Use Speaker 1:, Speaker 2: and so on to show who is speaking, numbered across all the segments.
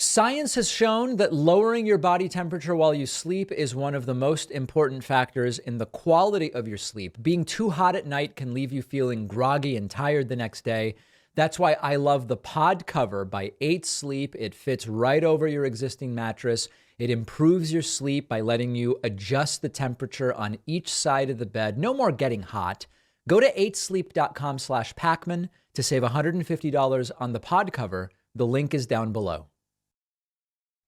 Speaker 1: Science has shown that lowering your body temperature while you sleep is one of the most important factors in the quality of your sleep. Being too hot at night can leave you feeling groggy and tired the next day. That's why I love the pod cover by 8 Sleep. It fits right over your existing mattress. It improves your sleep by letting you adjust the temperature on each side of the bed. No more getting hot. Go to 8sleep.com/Pacman to save $150 on the pod cover. The link is down below.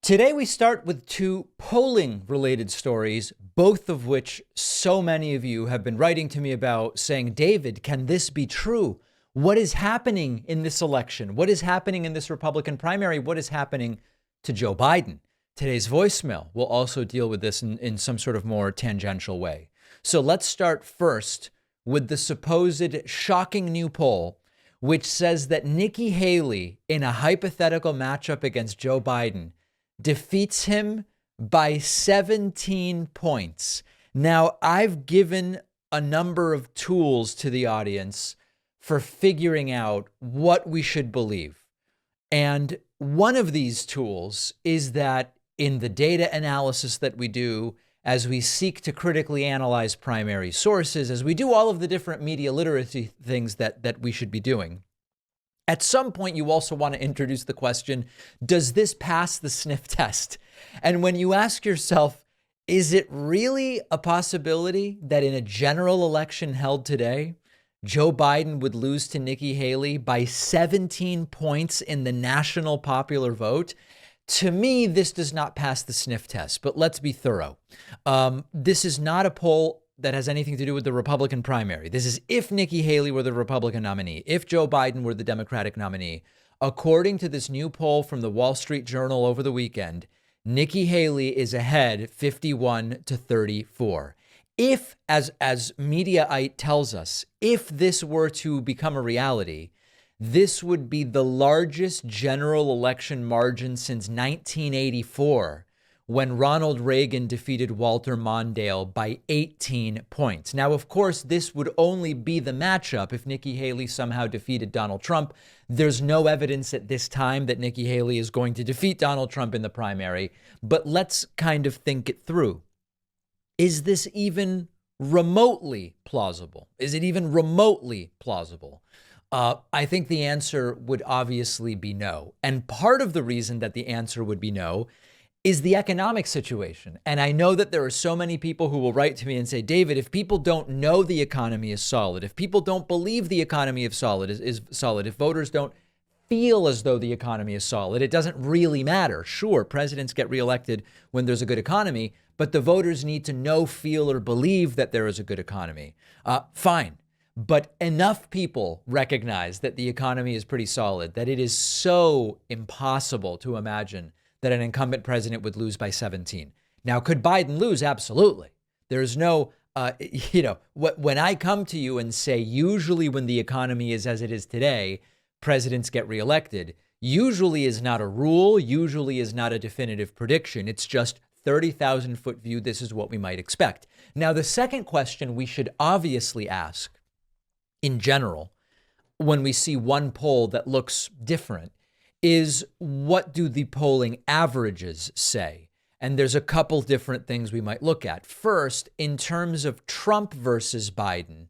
Speaker 1: Today, we start with 2 polling-related stories, both of which so many of you have been writing to me about, saying, David, can this be true? What is happening in this election? What is happening in this Republican primary? What is happening to Joe Biden? Today's voicemail will also deal with this in some sort of more tangential way. So let's start first with the supposed shocking new poll, which says that Nikki Haley, in a hypothetical matchup against Joe Biden, defeats him by 17 points. Now, I've given a number of tools to the audience for figuring out what we should believe. And one of these tools is that in the data analysis that we do, as we seek to critically analyze primary sources, as we do all of the different media literacy things that we should be doing, at some point, you also want to introduce the question, does this pass the sniff test? And when you ask yourself, is it really a possibility that in a general election held today, Joe Biden would lose to Nikki Haley by 17 points in the national popular vote? To me, this does not pass the sniff test, but let's be thorough. This is not a poll that has anything to do with the Republican primary. This is if Nikki Haley were the Republican nominee, if Joe Biden were the Democratic nominee. According to this new poll from the Wall Street Journal over the weekend, Nikki Haley is ahead 51-34. If, as Mediaite tells us, if this were to become a reality, this would be the largest general election margin since 1984. When Ronald Reagan defeated Walter Mondale by 18 points. Now, of course, this would only be the matchup if Nikki Haley somehow defeated Donald Trump. There's no evidence at this time that Nikki Haley is going to defeat Donald Trump in the primary, but let's kind of think it through. Is this even remotely plausible? Is it even remotely plausible? I think the answer would obviously be no. And part of the reason that the answer would be no is the economic situation. And I know that there are so many people who will write to me and say, David, if people don't know the economy is solid, if people don't believe the economy is solid, if voters don't feel as though the economy is solid, it doesn't really matter. Sure, presidents get reelected when there's a good economy, but the voters need to know, feel, or believe that there is a good economy. Fine. But enough people recognize that the economy is pretty solid, that it is so impossible to imagine that an incumbent president would lose by 17. Now, could Biden lose? Absolutely. There's no, when I come to you and say, usually when the economy is as it is today, presidents get reelected, usually is not a rule, usually is not a definitive prediction. It's just 30,000 foot view. This is what we might expect. Now, the second question we should obviously ask in general, when we see one poll that looks different, is what do the polling averages say? And there's a couple different things we might look at. First, in terms of Trump versus Biden,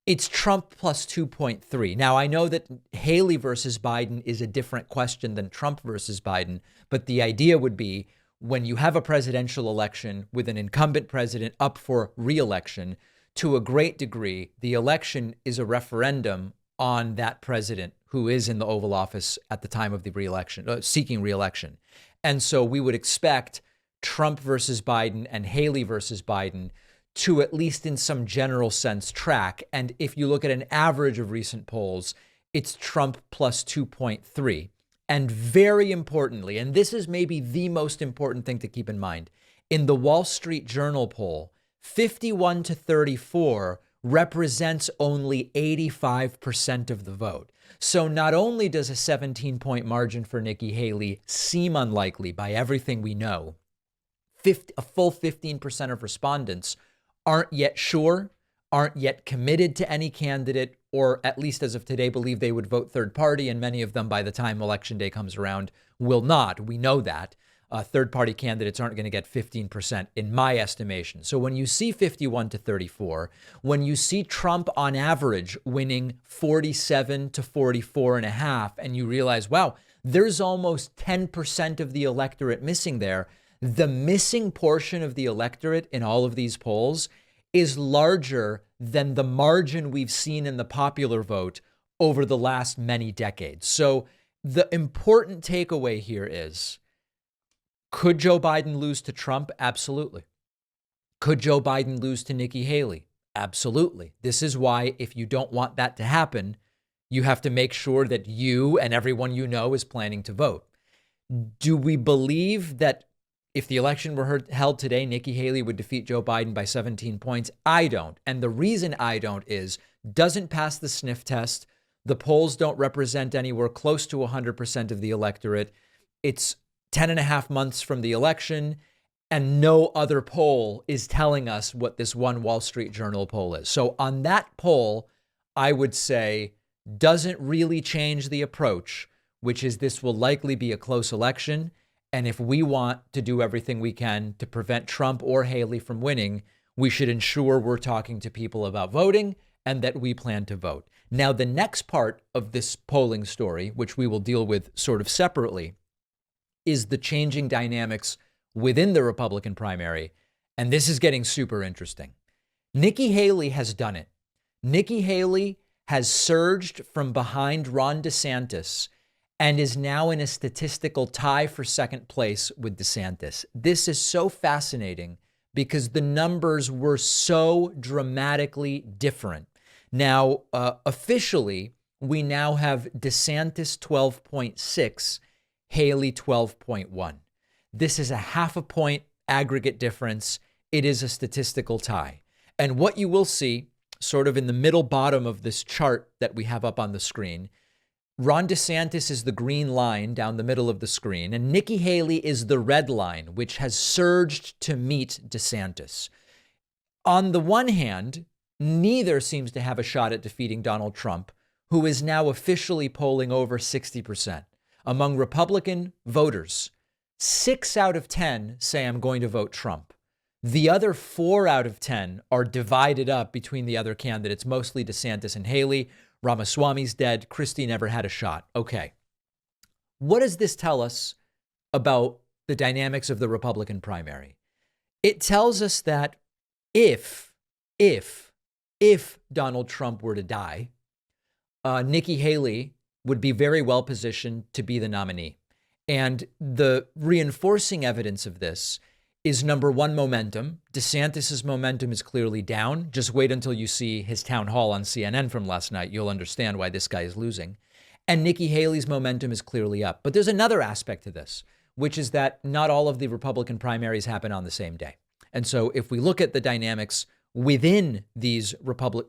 Speaker 1: it's Trump plus 2.3. Now, I know that Haley versus Biden is a different question than Trump versus Biden, but the idea would be when you have a presidential election with an incumbent president up for re-election, to a great degree, the election is a referendum on that president who is in the Oval Office at the time of the re-election, seeking re-election. And so we would expect Trump versus Biden and Haley versus Biden to, at least in some general sense, track. And if you look at an average of recent polls, it's Trump plus 2.3. And very importantly, and this is maybe the most important thing to keep in mind, in the Wall Street Journal poll, 51-34 represents only 85% of the vote. So not only does a 17-point margin for Nikki Haley seem unlikely by everything we know, a full 15% of respondents aren't yet sure, aren't yet committed to any candidate, or at least as of today, believe they would vote third party. And many of them, by the time election day comes around, will not. We know that. Third party candidates aren't going to get 15% in my estimation. So when you see 51 to 34, when you see Trump on average winning 47 to 44.5, and you realize, wow, there's almost 10% of the electorate missing there. The missing portion of the electorate in all of these polls is larger than the margin we've seen in the popular vote over the last many decades. So the important takeaway here is, could Joe Biden lose to Trump? Absolutely. Could Joe Biden lose to Nikki Haley? Absolutely. This is why, if you don't want that to happen, you have to make sure that you and everyone you know is planning to vote. Do we believe that if the election were held today, Nikki Haley would defeat Joe Biden by 17 points? I don't. And the reason I don't is doesn't pass the sniff test. The polls don't represent anywhere close to 100% of the electorate. It's 10 and a half months from the election, and no other poll is telling us what this one Wall Street Journal poll is. So on that poll, I would say doesn't really change the approach, which is this will likely be a close election. And if we want to do everything we can to prevent Trump or Haley from winning, we should ensure we're talking to people about voting and that we plan to vote. Now, the next part of this polling story, which we will deal with sort of separately, is the changing dynamics within the Republican primary. And this is getting super interesting. Nikki Haley has done it. Nikki Haley has surged from behind Ron DeSantis and is now in a statistical tie for second place with DeSantis. This is so fascinating because the numbers were so dramatically different. Now, officially, we now have DeSantis 12.6, Haley 12.1. This is a half a point aggregate difference. It is a statistical tie. And what you will see sort of in the middle bottom of this chart that we have up on the screen, Ron DeSantis is the green line down the middle of the screen, and Nikki Haley is the red line, which has surged to meet DeSantis. On the one hand, neither seems to have a shot at defeating Donald Trump, who is now officially polling over 60%. Among Republican voters, 6 out of 10 say I'm going to vote Trump. The other 4 out of 10 are divided up between the other candidates, mostly DeSantis and Haley. Ramaswamy's dead. Christie never had a shot. Okay. What does this tell us about the dynamics of the Republican primary? It tells us that if Donald Trump were to die, Nikki Haley would be very well positioned to be the nominee. And the reinforcing evidence of this is, number one, momentum. DeSantis's momentum is clearly down. Just wait until you see his town hall on CNN from last night. You'll understand why this guy is losing. And Nikki Haley's momentum is clearly up. But there's another aspect to this, which is that not all of the Republican primaries happen on the same day. And so if we look at the dynamics within these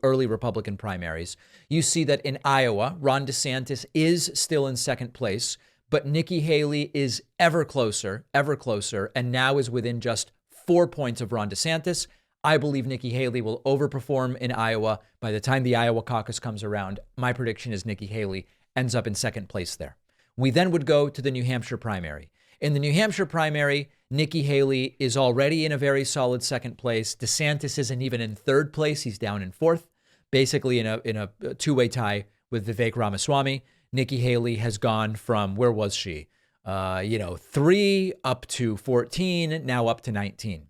Speaker 1: early Republican primaries, you see that in Iowa, Ron DeSantis is still in second place, but Nikki Haley is ever closer, and now is within just 4 points of Ron DeSantis. I believe Nikki Haley will overperform in Iowa. By the time the Iowa caucus comes around, my prediction is Nikki Haley ends up in second place there. We then would go to the New Hampshire primary. In the New Hampshire primary, Nikki Haley is already in a very solid second place. DeSantis isn't even in third place. He's down in fourth, basically in a two-way tie with Vivek Ramaswamy. Nikki Haley has gone from, where was she? 3 up to 14, now up to 19.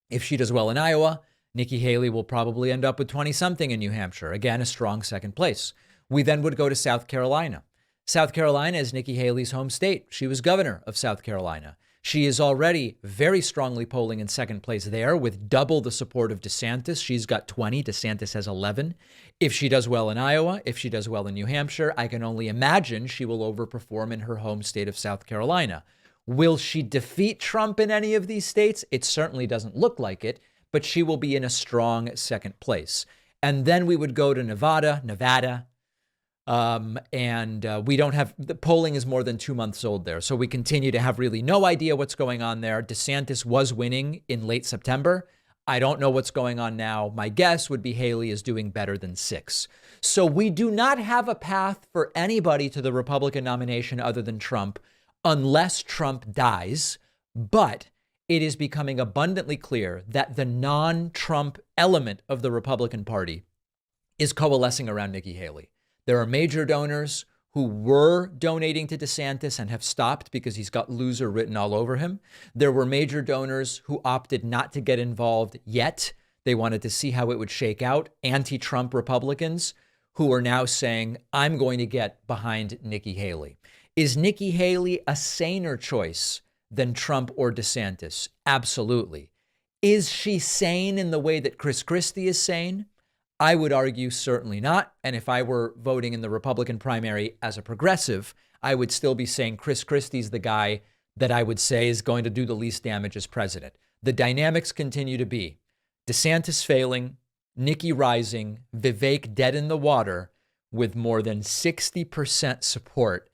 Speaker 1: If she does well in Iowa, Nikki Haley will probably end up with 20-something in New Hampshire. Again, a strong second place. We then would go to South Carolina. South Carolina is Nikki Haley's home state. She was governor of South Carolina. She is already very strongly polling in second place there with double the support of DeSantis. She's got 20. DeSantis has 11. If she does well in Iowa, if she does well in New Hampshire, I can only imagine she will overperform in her home state of South Carolina. Will she defeat Trump in any of these states? It certainly doesn't look like it, but she will be in a strong second place. And then we would go to Nevada. We don't have, the polling is more than 2 months old there. So we continue to have really no idea what's going on there. DeSantis was winning in late September. I don't know what's going on now. My guess would be Haley is doing better than 6. So we do not have a path for anybody to the Republican nomination other than Trump, unless Trump dies. But it is becoming abundantly clear that the non-Trump element of the Republican Party is coalescing around Nikki Haley. There are major donors who were donating to DeSantis and have stopped because he's got loser written all over him. There were major donors who opted not to get involved yet. They wanted to see how it would shake out. Anti-Trump Republicans who are now saying, I'm going to get behind Nikki Haley. Is Nikki Haley a saner choice than Trump or DeSantis? Absolutely. Is she sane in the way that Chris Christie is sane? I would argue certainly not. And if I were voting in the Republican primary as a progressive, I would still be saying Chris Christie's the guy that I would say is going to do the least damage as president. The dynamics continue to be DeSantis failing, Nikki rising, Vivek dead in the water with more than 60% support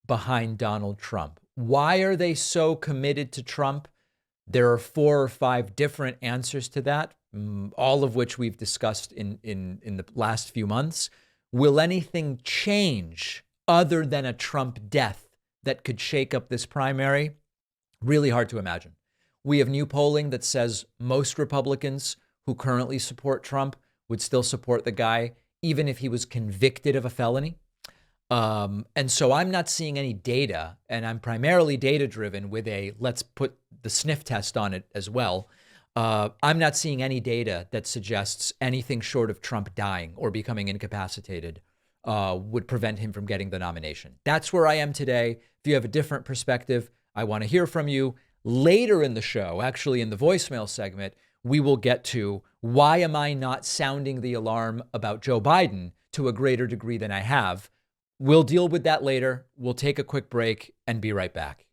Speaker 1: behind Donald Trump. Why are they so committed to Trump? There are 4 or 5 different answers to that, all of which we've discussed in the last few months. Will anything change other than a Trump death that could shake up this primary? Really hard to imagine. We have new polling that says most Republicans who currently support Trump would still support the guy, even if he was convicted of a felony. And so I'm not seeing any data, and I'm primarily data driven with let's put the sniff test on it as well. I'm not seeing any data that suggests anything short of Trump dying or becoming incapacitated would prevent him from getting the nomination. That's where I am today. If you have a different perspective, I want to hear from you. Later in the show, actually in the voicemail segment, we will get to why am I not sounding the alarm about Joe Biden to a greater degree than I have. We'll deal with that later. We'll take a quick break and be right back.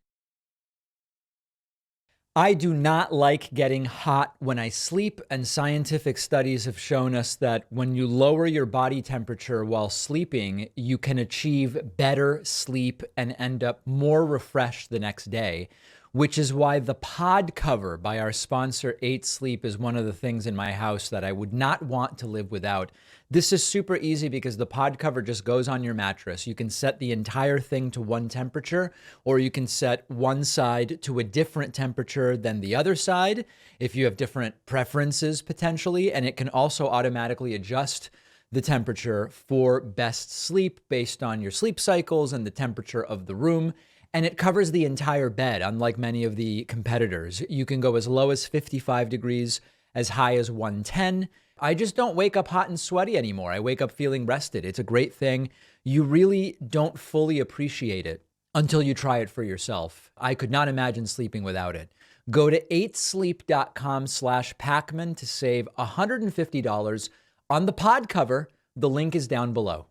Speaker 1: I do not like getting hot when I sleep, and scientific studies have shown us that when you lower your body temperature while sleeping, you can achieve better sleep and end up more refreshed the next day, which is why the pod cover by our sponsor 8 Sleep is one of the things in my house that I would not want to live without. This is super easy because the pod cover just goes on your mattress. You can set the entire thing to one temperature, or you can set one side to a different temperature than the other side if you have different preferences potentially, and it can also automatically adjust the temperature for best sleep based on your sleep cycles and the temperature of the room. And it covers the entire bed, unlike many of the competitors. You can go as low as 55 degrees, as high as 110. I just don't wake up hot and sweaty anymore. I wake up feeling rested. It's a great thing. You really don't fully appreciate it until you try it for yourself. I could not imagine sleeping without it. Go to 8sleep.com/Pacman to save $150 on the pod cover. The link is down below.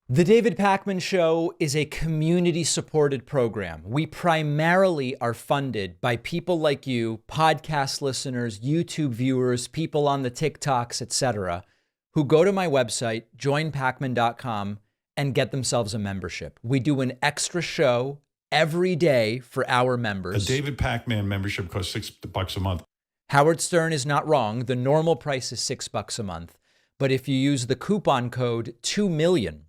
Speaker 1: The David Pakman Show is a community-supported program. We primarily are funded by people like you, podcast listeners, YouTube viewers, people on the TikToks, etc., who go to my website, joinpakman.com, and get themselves a membership. We do an extra show every day for our members.
Speaker 2: A David Pakman membership costs $6 a month.
Speaker 1: Howard Stern is not wrong. The normal price is $6 a month. But if you use the coupon code 2million,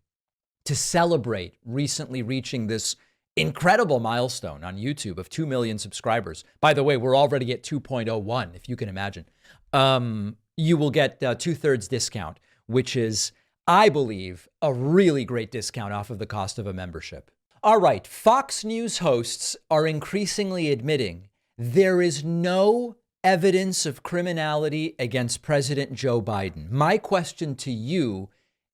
Speaker 1: to celebrate recently reaching this incredible milestone on YouTube of 2 million subscribers. By the way, we're already at 2.01, if you can imagine. You will get 2/3 discount, which is, I believe, a really great discount off of the cost of a membership. All right, Fox News hosts are increasingly admitting there is no evidence of criminality against President Joe Biden. My question to you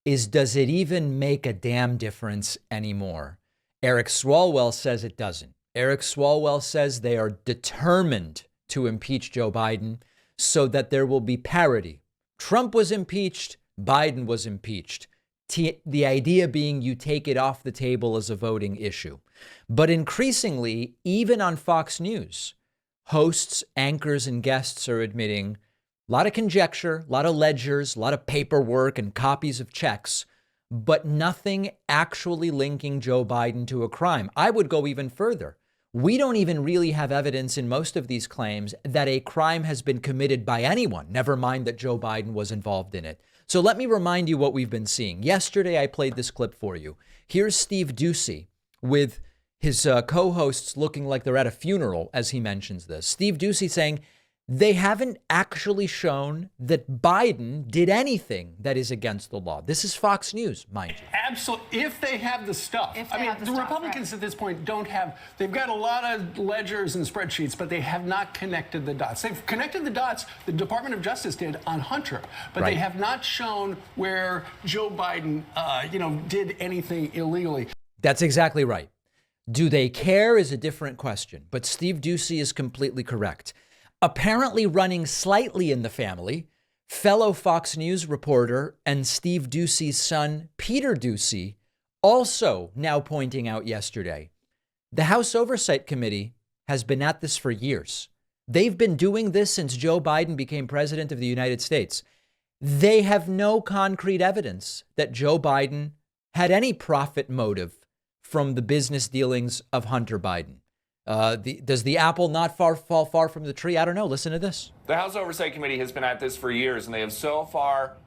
Speaker 1: is, does it even make a damn difference anymore? Eric Swalwell says it doesn't. Eric Swalwell says they are determined to impeach Joe Biden so that there will be parity. Trump was impeached, Biden was impeached. The idea being you take it off the table as a voting issue. But increasingly, even on Fox News, hosts, anchors, and guests are admitting a lot of conjecture, a lot of ledgers, a lot of paperwork and copies of checks, but nothing actually linking Joe Biden to a crime. I would go even further. We don't even really have evidence in most of these claims that a crime has been committed by anyone, never mind that Joe Biden was involved in it. So let me remind you what we've been seeing. Yesterday, I played this clip for you. Here's Steve Doocy with his co-hosts looking like they're at a funeral as he mentions this. Steve Doocy saying they haven't actually shown that Biden did anything that is against the law. This is Fox News, mind you.
Speaker 3: Absolutely. If they have the stuff. The Republicans at this point don't have, they've got a lot of ledgers and spreadsheets, but they have not connected the dots. They've connected the dots, the Department of Justice did on Hunter, but they have not shown where Joe Biden, did anything illegally.
Speaker 1: That's exactly right. Do they care is a different question, but Steve Doocy is completely correct. Apparently running slightly in the family, fellow Fox News reporter and Steve Doocy's son, Peter Doocy, also now pointing out yesterday, the House Oversight Committee has been at this for years. They've been doing this since Joe Biden became president of the United States. They have no concrete evidence that Joe Biden had any profit motive from the business dealings of Hunter Biden. Does the apple not fall far from the tree? I don't know. Listen to this.
Speaker 4: The House Oversight Committee has been at this for years, and they have so far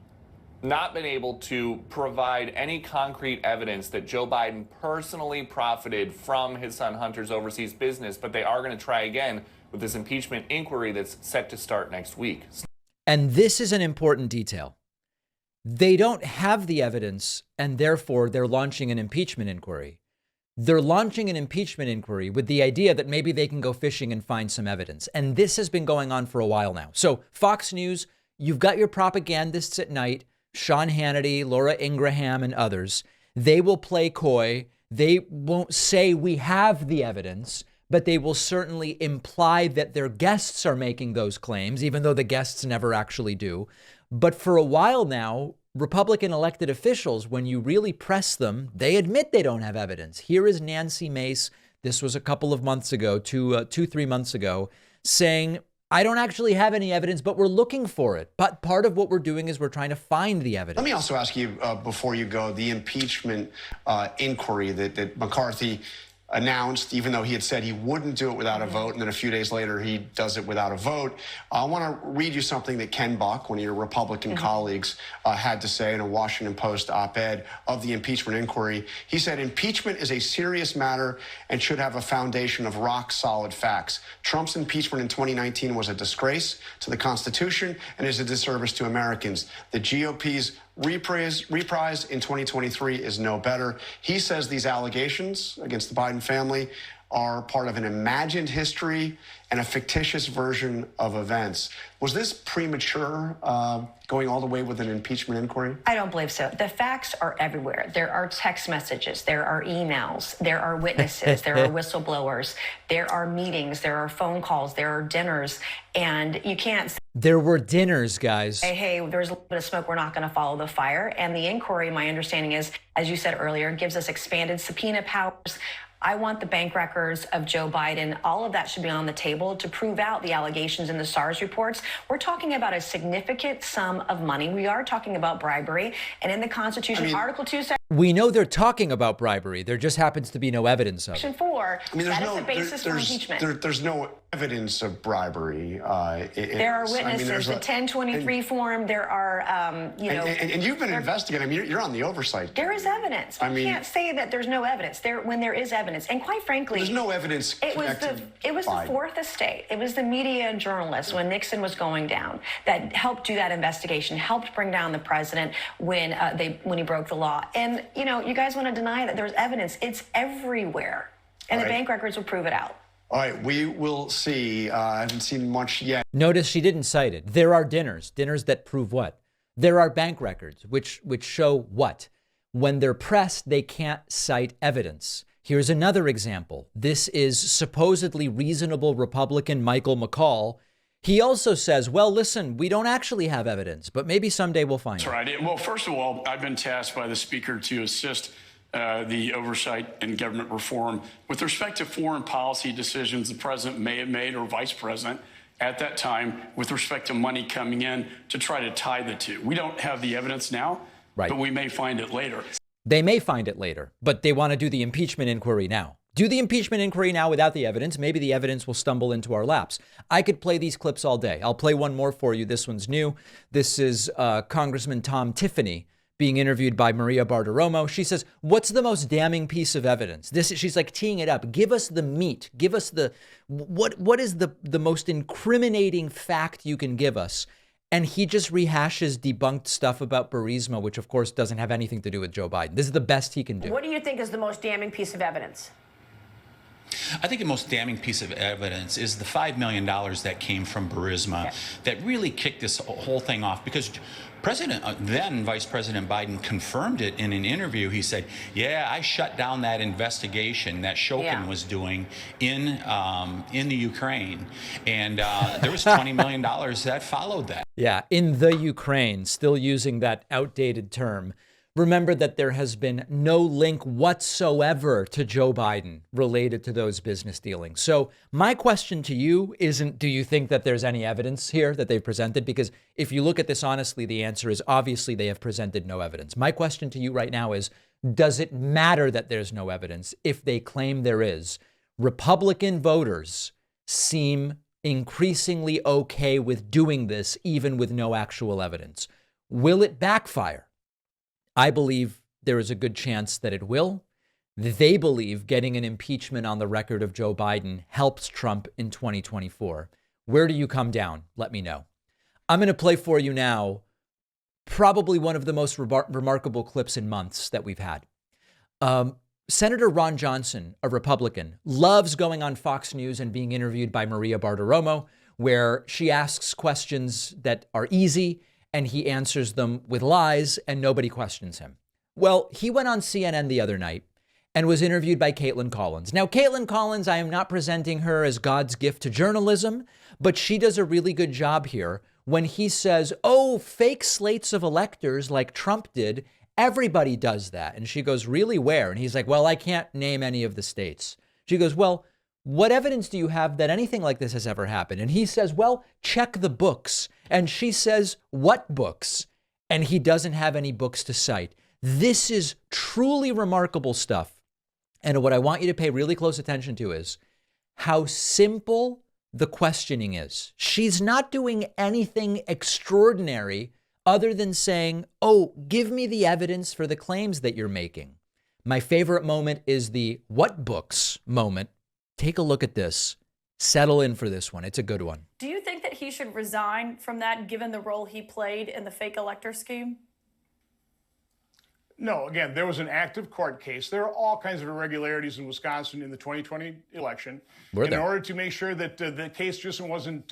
Speaker 4: not been able to provide any concrete evidence that Joe Biden personally profited from his son Hunter's overseas business, but they are going to try again with this impeachment inquiry that's set to start next week.
Speaker 1: And this is an important detail. They don't have the evidence, and therefore they're launching an impeachment inquiry. They're launching an impeachment inquiry with the idea that maybe they can go fishing and find some evidence. And this has been going on for a while now. So Fox News, you've got your propagandists at night, Sean Hannity, Laura Ingraham, and others. They will play coy. They won't say we have the evidence, but they will certainly imply that their guests are making those claims, even though the guests never actually do. But for a while now, Republican elected officials, when you really press them, they admit they don't have evidence. Here is Nancy Mace. This was a couple of months ago, 3 months ago, saying, I don't actually have any evidence, but we're looking for it. But part of what we're doing is we're trying to find the evidence.
Speaker 5: Let me also ask you, before you go, the impeachment inquiry that McCarthy announced, even though he had said he wouldn't do it without a vote, and then a few days later he does it without a vote. I want to read you something that Ken Buck, one of your Republican colleagues, had to say in a Washington Post op-ed of the impeachment inquiry. He said, impeachment is a serious matter and should have a foundation of rock-solid facts. Trump's impeachment in 2019 was a disgrace to the Constitution and is a disservice to Americans. The GOP's reprise in 2023 is no better. He says these allegations against the Biden family are part of an imagined history and a fictitious version of events. Was this premature, going all the way with an impeachment inquiry?
Speaker 6: I don't believe so. The facts are everywhere. There are text messages, there are emails, there are witnesses, there are whistleblowers, there are meetings, there are phone calls, there are dinners, and you can't
Speaker 1: There were dinners, guys.
Speaker 6: hey, there's a little bit of smoke, we're not going to follow the fire. And the inquiry, my understanding is, as you said earlier, gives us expanded subpoena powers. I want the bank records of Joe Biden. All of that should be on the table to prove out the allegations in the SARS reports. We're talking about a significant sum of money. We are talking about bribery. And in the Constitution, Article 2,
Speaker 1: We know they're talking about bribery. There just happens to be no evidence of it.
Speaker 6: Section 4, that is the basis for impeachment.
Speaker 5: There's no evidence of bribery.
Speaker 6: There are witnesses, the 1023 form, there are,
Speaker 5: And you've been investigating. I mean, you're on the oversight.
Speaker 6: There is evidence. You can't say that there's no evidence when there is evidence. And quite frankly,
Speaker 5: there's no evidence.
Speaker 6: It was the fourth estate. It was the media and journalists when Nixon was going down that helped do that investigation, helped bring down the president when he broke the law. And you guys want to deny that there's evidence? It's everywhere, and the bank records will prove it out.
Speaker 5: All right, we will see. I haven't seen much yet.
Speaker 1: Notice she didn't cite it. There are dinners that prove what? There are bank records, which show what? When they're pressed, they can't cite evidence. Here's another example. This is supposedly reasonable Republican Michael McCall. He also says, well, listen, we don't actually have evidence, but maybe someday we'll find it.
Speaker 7: That's right. Well, first of all, I've been tasked by the Speaker to assist the oversight and government reform with respect to foreign policy decisions the president may have made or vice president at that time with respect to money coming in to try to tie the two. We don't have the evidence now, but we may find it later.
Speaker 1: They may find it later, but they want to do the impeachment inquiry now. Do the impeachment inquiry now without the evidence. Maybe the evidence will stumble into our laps. I could play these clips all day. I'll play one more for you. This one's new. This is Congressman Tom Tiffany being interviewed by Maria Bartiromo. She says, what's the most damning piece of evidence? She's like teeing it up. Give us the meat. Give us what is the most incriminating fact you can give us? And he just rehashes debunked stuff about Burisma, which of course doesn't have anything to do with Joe Biden. This is the best he can do.
Speaker 8: What do you think is the most damning piece of evidence?
Speaker 9: I think the most damning piece of evidence is the $5 million that came from Burisma that really kicked this whole thing off, because then Vice President Biden confirmed it in an interview. He said, yeah, I shut down that investigation that Shokin was doing in the Ukraine. And there was $20 million that followed that.
Speaker 1: Yeah, in the Ukraine, still using that outdated term. Remember that there has been no link whatsoever to Joe Biden related to those business dealings. So my question to you isn't, do you think that there's any evidence here that they've presented? Because if you look at this honestly, the answer is obviously they have presented no evidence. My question to you right now is, does it matter that there's no evidence if they claim there is? Republican voters seem increasingly okay with doing this, even with no actual evidence. Will it backfire? I believe there is a good chance that it will. They believe getting an impeachment on the record of Joe Biden helps Trump in 2024. Where do you come down? Let me know. I'm going to play for you now probably one of the most remarkable clips in months that we've had. Senator Ron Johnson, a Republican, loves going on Fox News and being interviewed by Maria Bartiromo, where she asks questions that are easy and he answers them with lies and nobody questions him. Well, he went on CNN the other night and was interviewed by Caitlin Collins. Now, Caitlin Collins, I am not presenting her as God's gift to journalism, but she does a really good job here when he says, oh, fake slates of electors like Trump did, everybody does that. And she goes, really, where? And he's like, well, I can't name any of the states. She goes, well, what evidence do you have that anything like this has ever happened? And he says, well, check the books. And she says, what books? And he doesn't have any books to cite. This is truly remarkable stuff. And what I want you to pay really close attention to is how simple the questioning is. She's not doing anything extraordinary other than saying, oh, give me the evidence for the claims that you're making. My favorite moment is the what books moment. Take a look at this. Settle in for this one. It's a good one.
Speaker 10: Do you think that he should resign from that given the role he played in the fake elector scheme?
Speaker 11: No, again, there was an active court case. There are all kinds of irregularities in Wisconsin in the 2020 election. In order to make sure that the case just wasn't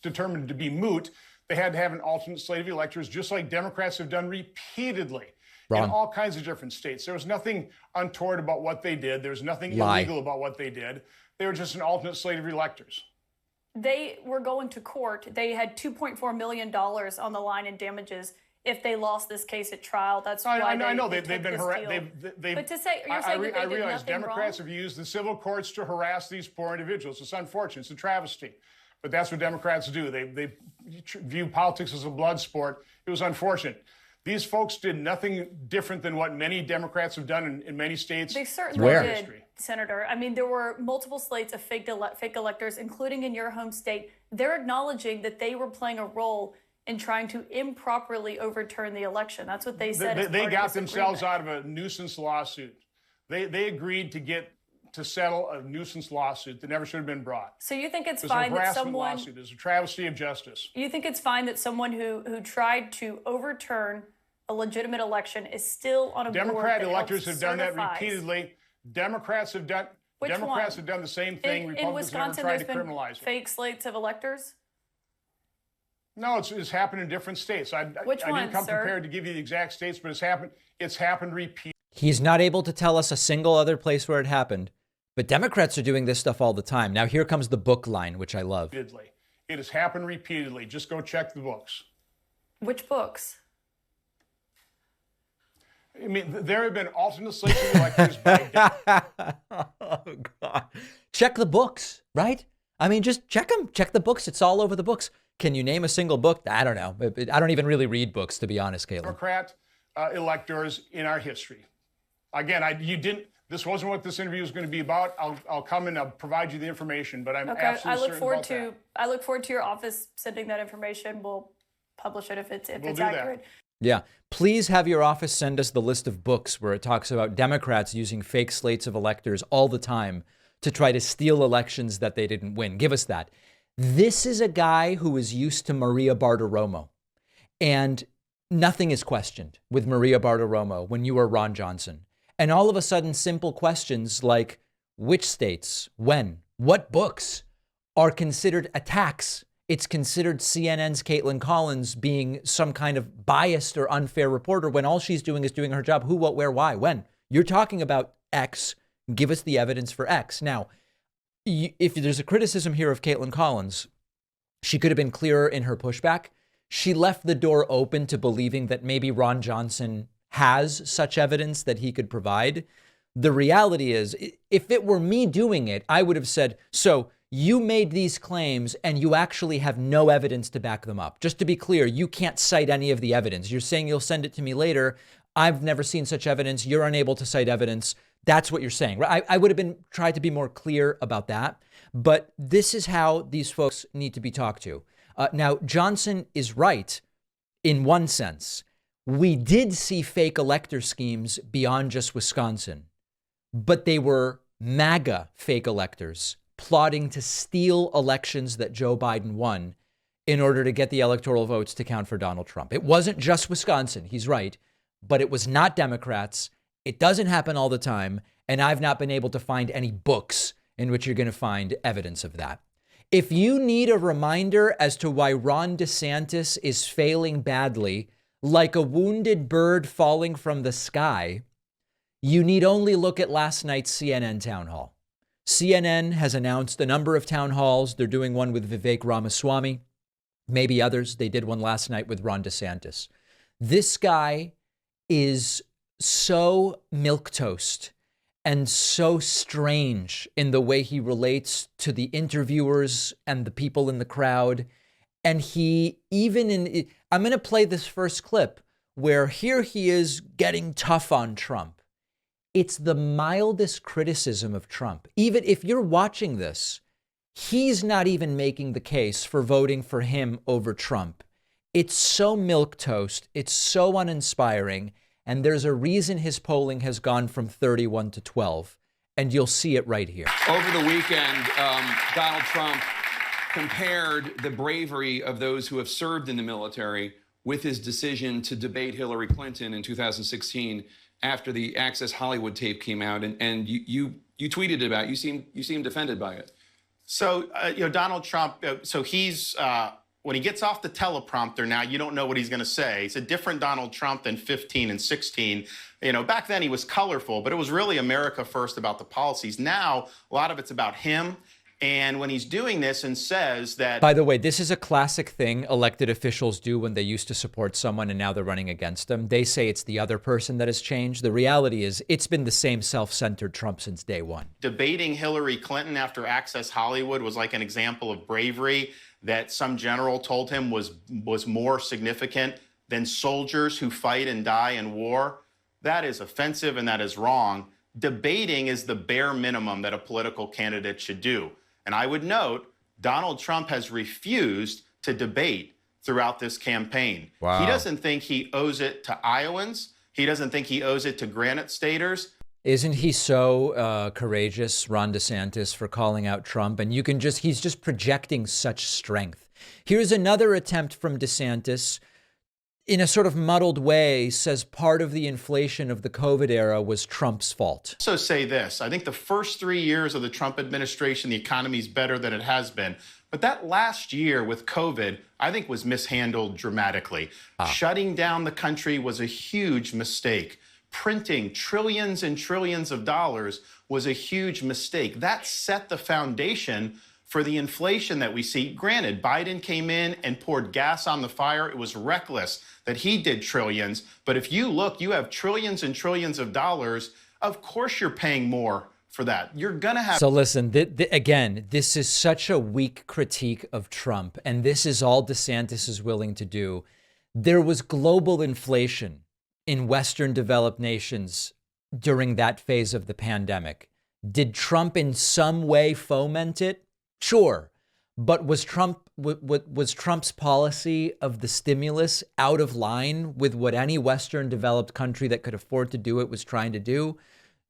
Speaker 11: determined to be moot, they had to have an alternate slate of electors, just like Democrats have done repeatedly. In all kinds of different states. There was nothing untoward about what they did. There was nothing illegal about what they did. They were just an alternate slate of electors.
Speaker 10: They were going to court. They had $2.4 million on the line in damages if they lost this case at trial. That's why
Speaker 11: I know they've been harassed.
Speaker 10: But to say, you're saying that they did
Speaker 11: realize
Speaker 10: nothing
Speaker 11: Democrats
Speaker 10: wrong?
Speaker 11: have used the civil courts to harass these poor individuals. It's unfortunate. It's a travesty. But that's what Democrats do. They view politics as a blood sport. It was unfortunate. These folks did nothing different than what many Democrats have done in many states.
Speaker 10: They certainly did, Senator. I mean, there were multiple slates of fake electors, including in your home state. They're acknowledging that they were playing a role in trying to improperly overturn the election. That's what they said.
Speaker 11: They got themselves out of a nuisance lawsuit. They agreed to settle a nuisance lawsuit that never should have been brought.
Speaker 10: So you think it's fine that someone...
Speaker 11: lawsuit. It's a travesty of justice.
Speaker 10: You think it's fine that someone who tried to overturn a legitimate election is still on a board
Speaker 11: Democrat
Speaker 10: that
Speaker 11: electors have done that
Speaker 10: certifies...
Speaker 11: repeatedly. Democrats have done the same thing. Republicans never tried to criminalize it.
Speaker 10: Fake slates of electors?
Speaker 11: No, it's happened in different states. I didn't come prepared to give you the exact states, but it's happened repeatedly.
Speaker 1: He's not able to tell us a single other place where it happened. But Democrats are doing this stuff all the time. Now, here comes the book line, which I love.
Speaker 11: It has happened repeatedly. Just go check the books.
Speaker 10: Which books?
Speaker 11: I mean, there have been alternate slates of electors by...
Speaker 1: Oh, God. Check the books, right? I mean, just check them. Check the books. It's all over the books. Can you name a single book? I don't know. I don't even really read books, to be honest, Caitlin.
Speaker 11: Democrat electors in our history. Again, this wasn't what this interview is going to be about. I'll come and I'll provide you the information, but I'm
Speaker 10: okay.
Speaker 11: absolutely certain about that.
Speaker 10: I look forward to your office sending that information. We'll publish it if it's accurate.
Speaker 11: That.
Speaker 1: Yeah. Please have your office send us the list of books where it talks about Democrats using fake slates of electors all the time to try to steal elections that they didn't win. Give us that. This is a guy who is used to Maria Bartiromo, and nothing is questioned with Maria Bartiromo when you are Ron Johnson. And all of a sudden, simple questions like which states, when, what books are considered attacks. It's considered CNN's Caitlin Collins being some kind of biased or unfair reporter when all she's doing is doing her job. Who, what, where, why, when. You're talking about X. Give us the evidence for X. Now, if there's a criticism here of Caitlin Collins, she could have been clearer in her pushback. She left the door open to believing that maybe Ron Johnson has such evidence that he could provide. The reality is, if it were me doing it, I would have said, so you made these claims and you actually have no evidence to back them up. Just to be clear, you can't cite any of the evidence. You're saying you'll send it to me later. I've never seen such evidence. You're unable to cite evidence. That's what you're saying, right? I would have tried to be more clear about that. But this is how these folks need to be talked to. Now, Johnson is right in one sense. We did see fake elector schemes beyond just Wisconsin, but they were MAGA fake electors plotting to steal elections that Joe Biden won in order to get the electoral votes to count for Donald Trump. It wasn't just Wisconsin, he's right, but it was not Democrats. It doesn't happen all the time, and I've not been able to find any books in which you're going to find evidence of that. If you need a reminder as to why Ron DeSantis is failing badly, like a wounded bird falling from the sky, you need only look at last night's CNN town hall. CNN has announced a number of town halls. They're doing one with Vivek Ramaswamy, maybe others. They did one last night with Ron DeSantis. This guy is so milquetoast and so strange in the way he relates to the interviewers and the people in the crowd. And he even I'm going to play this first clip where here he is getting tough on Trump. It's the mildest criticism of Trump. Even if you're watching this, he's not even making the case for voting for him over Trump. It's so milquetoast. It's so uninspiring. And there's a reason his polling has gone from 31 to 12. And you'll see it right here.
Speaker 12: Over the weekend, Donald Trump compared the bravery of those who have served in the military with his decision to debate Hillary Clinton in 2016 after the Access Hollywood tape came out. And you tweeted about it. You seemed offended by it.
Speaker 13: So, Donald Trump, so he's... when he gets off the teleprompter now, you don't know what he's going to say. It's a different Donald Trump than 15 and 16. Back then he was colorful, but it was really America first about the policies. Now, a lot of it's about him. And when he's doing this and says that...
Speaker 1: By the way, this is a classic thing elected officials do when they used to support someone and now they're running against them. They say it's the other person that has changed. The reality is it's been the same self-centered Trump since day one.
Speaker 13: Debating Hillary Clinton after Access Hollywood was like an example of bravery that some general told him was more significant than soldiers who fight and die in war. That is offensive and that is wrong. Debating is the bare minimum that a political candidate should do. And I would note, Donald Trump has refused to debate throughout this campaign.
Speaker 1: Wow.
Speaker 13: He doesn't think he owes it to Iowans. He doesn't think he owes it to Granite Staters.
Speaker 1: Isn't he so courageous, Ron DeSantis, for calling out Trump? And he's just projecting such strength. Here's another attempt from DeSantis in a sort of muddled way, says part of the inflation of the COVID era was Trump's fault.
Speaker 13: So say this, I think the first 3 years of the Trump administration, the economy's better than it has been. But that last year with COVID, I think was mishandled dramatically. Shutting down the country was a huge mistake. Printing trillions and trillions of dollars was a huge mistake. That set the foundation for the inflation that we see. Granted, Biden came in and poured gas on the fire. It was reckless that he did trillions. But if you look, you have trillions and trillions of dollars. Of course you're paying more for that. You're going to have...
Speaker 1: So listen, again, this is such a weak critique of Trump. And this is all DeSantis is willing to do. There was global inflation in Western developed nations during that phase of the pandemic. Did Trump in some way foment it? Sure. But was Trump's policy of the stimulus out of line with what any Western developed country that could afford to do it was trying to do?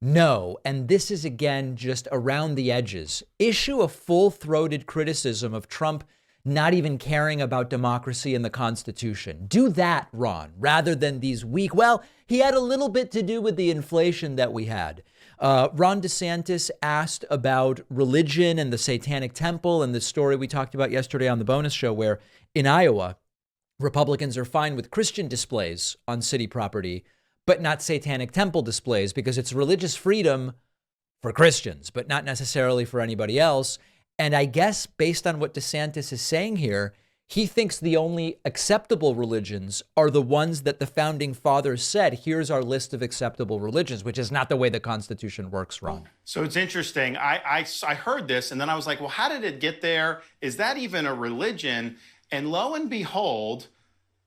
Speaker 1: No. And this is, again, just around the edges. Issue a full-throated criticism of Trump not even caring about democracy and the Constitution. Do that, Ron, rather than these weak, well, he had a little bit to do with the inflation that we had. Ron DeSantis asked about religion and the Satanic Temple and the story we talked about yesterday on the bonus show, where in Iowa, Republicans are fine with Christian displays on city property, but not Satanic Temple displays, because it's religious freedom for Christians, but not necessarily for anybody else. And I guess based on what DeSantis is saying here, he thinks the only acceptable religions are the ones that the founding fathers said, here's our list of acceptable religions, which is not the way the Constitution works, Ron.
Speaker 13: So it's interesting. I heard this and then I was like, well, how did it get there? Is that even a religion? And lo and behold,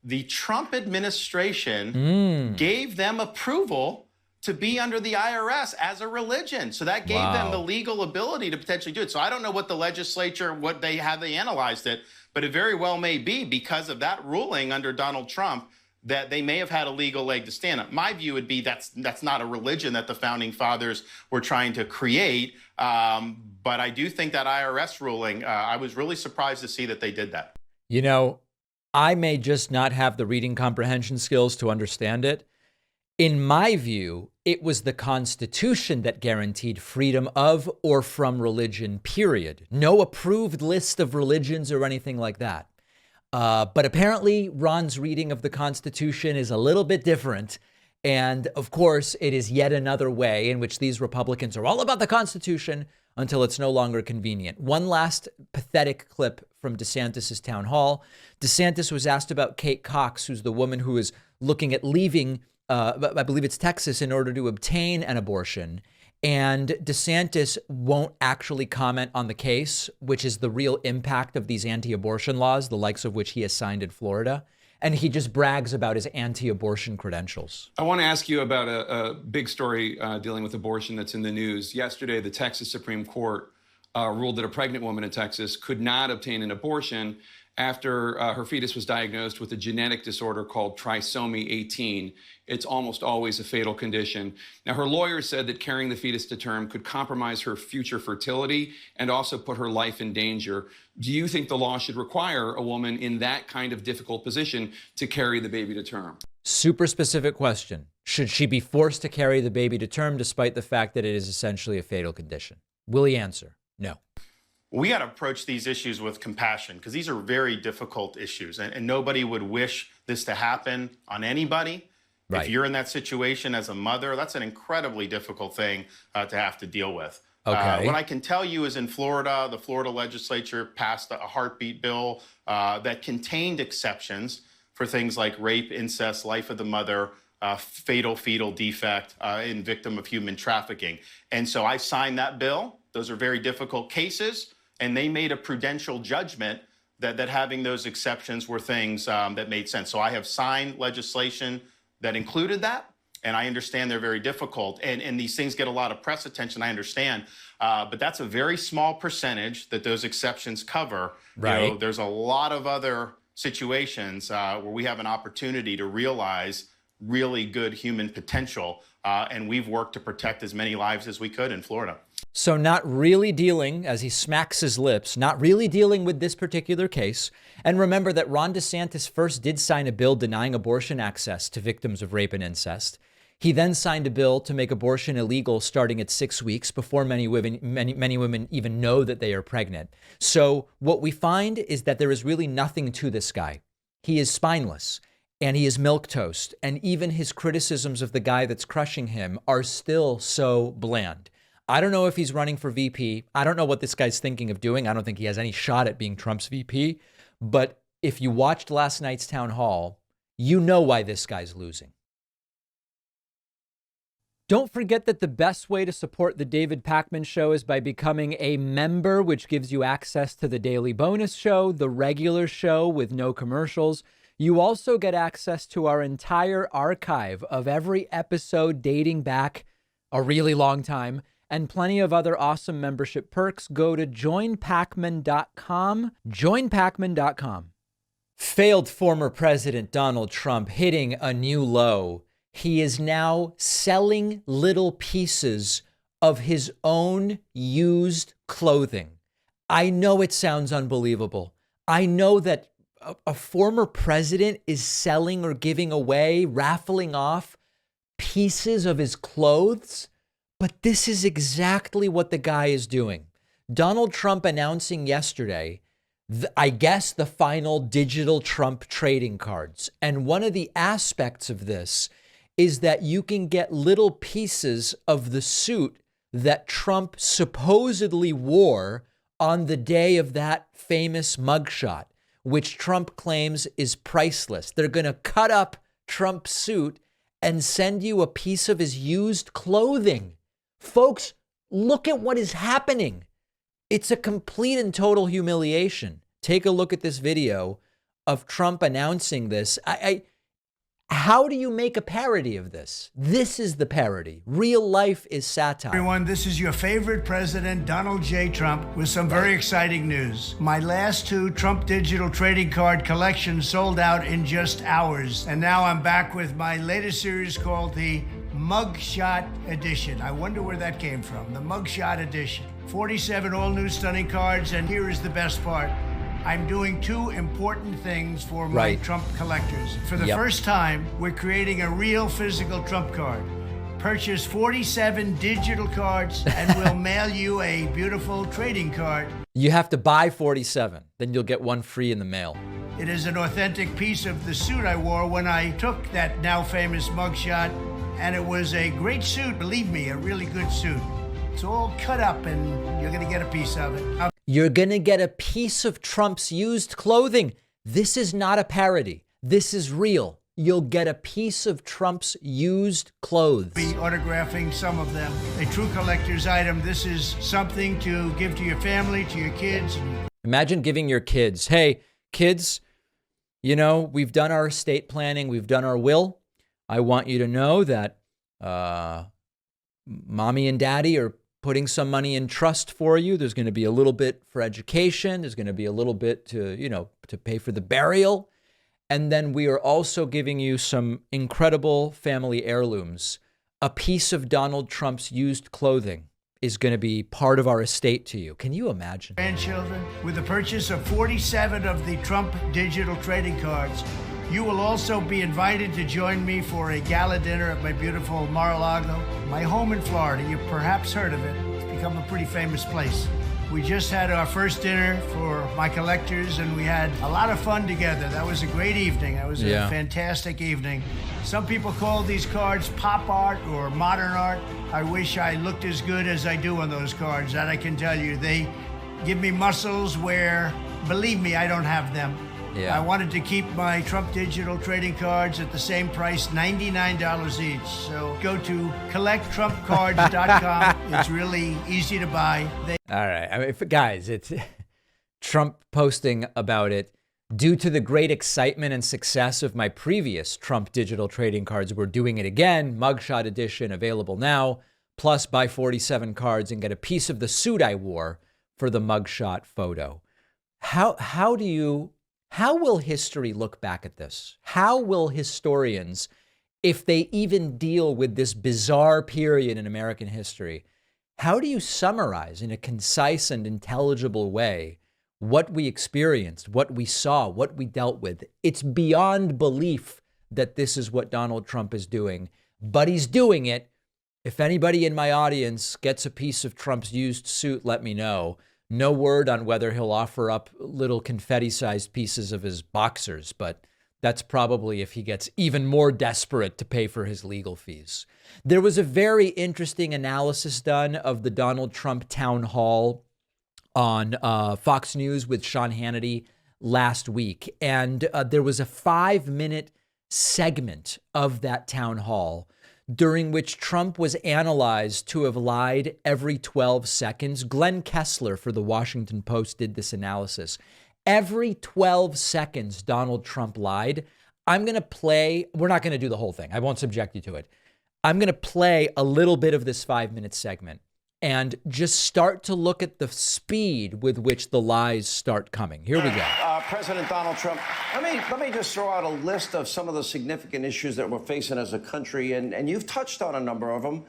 Speaker 13: the Trump administration gave them approval to be under the IRS as a religion. So that gave them the legal ability to potentially do it. So I don't know what the legislature, how they analyzed it, but it very well may be because of that ruling under Donald Trump that they may have had a legal leg to stand on. My view would be that's not a religion that the founding fathers were trying to create. But I do think that IRS ruling, I was really surprised to see that they did that.
Speaker 1: You know, I may just not have the reading comprehension skills to understand it. In my view, it was the Constitution that guaranteed freedom of or from religion, period. No approved list of religions or anything like that. But apparently, Ron's reading of the Constitution is a little bit different. And of course, it is yet another way in which these Republicans are all about the Constitution until it's no longer convenient. One last pathetic clip from DeSantis's town hall. DeSantis was asked about Kate Cox, who's the woman who is looking at leaving I believe it's Texas, in order to obtain an abortion. And DeSantis won't actually comment on the case, which is the real impact of these anti-abortion laws, the likes of which he has signed in Florida. And he just brags about his anti-abortion credentials.
Speaker 12: I want to ask you about a big story dealing with abortion that's in the news. Yesterday, the Texas Supreme Court ruled that a pregnant woman in Texas could not obtain an abortion after her fetus was diagnosed with a genetic disorder called trisomy 18. It's almost always a fatal condition. Now, her lawyer said that carrying the fetus to term could compromise her future fertility and also put her life in danger. Do you think the law should require a woman in that kind of difficult position to carry the baby to term?
Speaker 1: Super specific question. Should she be forced to carry the baby to term despite the fact that it is essentially a fatal condition? Will he answer? No.
Speaker 13: We got to approach these issues with compassion because these are very difficult issues and nobody would wish this to happen on anybody. Right. If you're in that situation as a mother, that's an incredibly difficult thing to have to deal with. Okay. What I can tell you is in Florida, the Florida legislature passed a heartbeat bill that contained exceptions for things like rape, incest, life of the mother, fatal fetal defect, and victim of human trafficking. And so I signed that bill. Those are very difficult cases. And they made a prudential judgment that having those exceptions were things that made sense. So I have signed legislation that included that. And I understand they're very difficult. And these things get a lot of press attention, I understand. But that's a very small percentage that those exceptions cover. Right. You know, there's a lot of other situations where we have an opportunity to realize really good human potential. And we've worked to protect as many lives as we could in Florida.
Speaker 1: So not really dealing, as he smacks his lips, not really dealing with this particular case. And remember that Ron DeSantis first did sign a bill denying abortion access to victims of rape and incest. He then signed a bill to make abortion illegal starting at 6 weeks before many women even know that they are pregnant. So what we find is that there is really nothing to this guy. He is spineless and he is milquetoast. And even his criticisms of the guy that's crushing him are still so bland. I don't know if he's running for VP. I don't know what this guy's thinking of doing. I don't think he has any shot at being Trump's VP. But if you watched last night's town hall, you know why this guy's losing. Don't forget that the best way to support the David Pakman Show is by becoming a member, which gives you access to the daily bonus show, the regular show with no commercials. You also get access to our entire archive of every episode dating back a really long time, and plenty of other awesome membership perks. Go to joinpacman.com, joinpacman.com. Failed former President Donald Trump hitting a new low. He is now selling little pieces of his own used clothing. I know it sounds unbelievable. I know that a former president is selling or giving away, raffling off pieces of his clothes, but this is exactly what the guy is doing. Donald Trump announcing yesterday, I guess, the final digital Trump trading cards. And one of the aspects of this is that you can get little pieces of the suit that Trump supposedly wore on the day of that famous mugshot, which Trump claims is priceless. They're going to cut up Trump's suit and send you a piece of his used clothing. Folks, look at what is happening. It's a complete and total humiliation. Take a look at this video of Trump announcing this. How do you make a parody of this? This is the parody. Real life is satire.
Speaker 14: Everyone, this is your favorite president, Donald J. Trump, with some very exciting news. My last 2 Trump digital trading card collections sold out in just hours. And now I'm back with my latest series called the Mugshot Edition. I wonder where that came from. The Mugshot Edition. 47 all-new stunning cards, and here is the best part. I'm doing 2 important things for my Trump collectors. For the first time, we're creating a real physical Trump card. Purchase 47 digital cards and we'll mail you a beautiful trading card.
Speaker 1: You have to buy 47, then you'll get 1 free in the mail.
Speaker 14: It is an authentic piece of the suit I wore when I took that now famous mugshot, and it was a great suit, believe me, a really good suit. It's all cut up and you're gonna get a piece of it.
Speaker 1: You're going to get a piece of Trump's used clothing. This is not a parody. This is real. You'll get a piece of Trump's used clothes.
Speaker 14: Be autographing some of them. A true collector's item. This is something to give to your family, to your kids.
Speaker 1: Imagine giving your kids, hey, kids, you know, we've done our estate planning. We've done our will. I want you to know that mommy and daddy are putting some money in trust for you. There's going to be a little bit for education. There's going to be a little bit to, you know, to pay for the burial. And then we are also giving you some incredible family heirlooms. A piece of Donald Trump's used clothing is going to be part of our estate to you. Can you imagine?
Speaker 14: Grandchildren, with the purchase of 47 of the Trump digital trading cards, you will also be invited to join me for a gala dinner at my beautiful Mar-a-Lago, my home in Florida. You've perhaps heard of it. It's become a pretty famous place. We just had our first dinner for my collectors, and we had a lot of fun together. That was a great evening. That was a fantastic evening. Some people call these cards pop art or modern art. I wish I looked as good as I do on those cards. That I can tell you. They give me muscles where, believe me, I don't have them. I wanted to keep my Trump digital trading cards at the same price, $99 each. So go to collecttrumpcards.com. It's really easy to buy.
Speaker 1: All right. I mean, guys, it's Trump posting about it. Due to the great excitement and success of my previous Trump digital trading cards, we're doing it again. Mugshot edition available now. Plus, buy 47 cards and get a piece of the suit I wore for the mugshot photo. How will history look back at this? How will historians, if they even deal with this bizarre period in American history, how do you summarize in a concise and intelligible way what we experienced, what we saw, what we dealt with? It's beyond belief that this is what Donald Trump is doing, but he's doing it. If anybody in my audience gets a piece of Trump's used suit, let me know. No word on whether he'll offer up little confetti-sized pieces of his boxers, but that's probably if he gets even more desperate to pay for his legal fees. There was a very interesting analysis done of the Donald Trump town hall on Fox News with Sean Hannity last week, and there was a 5-minute segment of that town hall during which Trump was analyzed to have lied every 12 seconds. Glenn Kessler for the Washington Post did this analysis. Every 12 seconds, Donald Trump lied. I'm going to play. We're not going to do the whole thing. I won't subject you to it. I'm going to play a little bit of this 5-minute segment and just start to look at the speed with which the lies start coming. Here we go.
Speaker 15: President Donald Trump, let me just throw out a list of some of the significant issues that we're facing as a country, and you've touched on a number of them.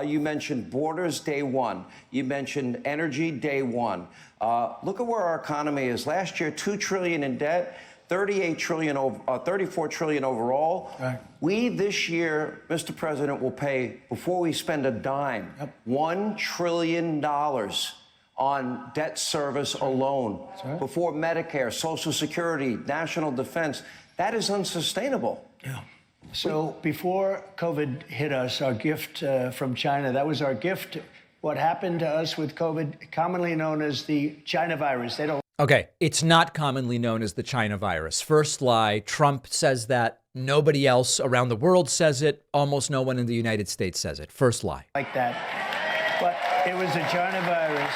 Speaker 15: You mentioned borders, day one. You mentioned energy, day one. Look at where our economy is. Last year, $2 trillion in debt. 34 trillion overall. Right. We this year, Mr. President, will pay, before we spend a dime, $1 trillion on debt service alone. Right. Before Medicare, Social Security, national defense. That is unsustainable.
Speaker 14: Yeah. So before COVID hit us, our gift from China, that was our gift. What happened to us with COVID, commonly known as the China virus. They don't.
Speaker 1: Okay, it's not commonly known as the China virus. First lie, Trump says that. Nobody else around the world says it. Almost no one in the United States says it. First lie.
Speaker 14: Like that. But it was the China virus.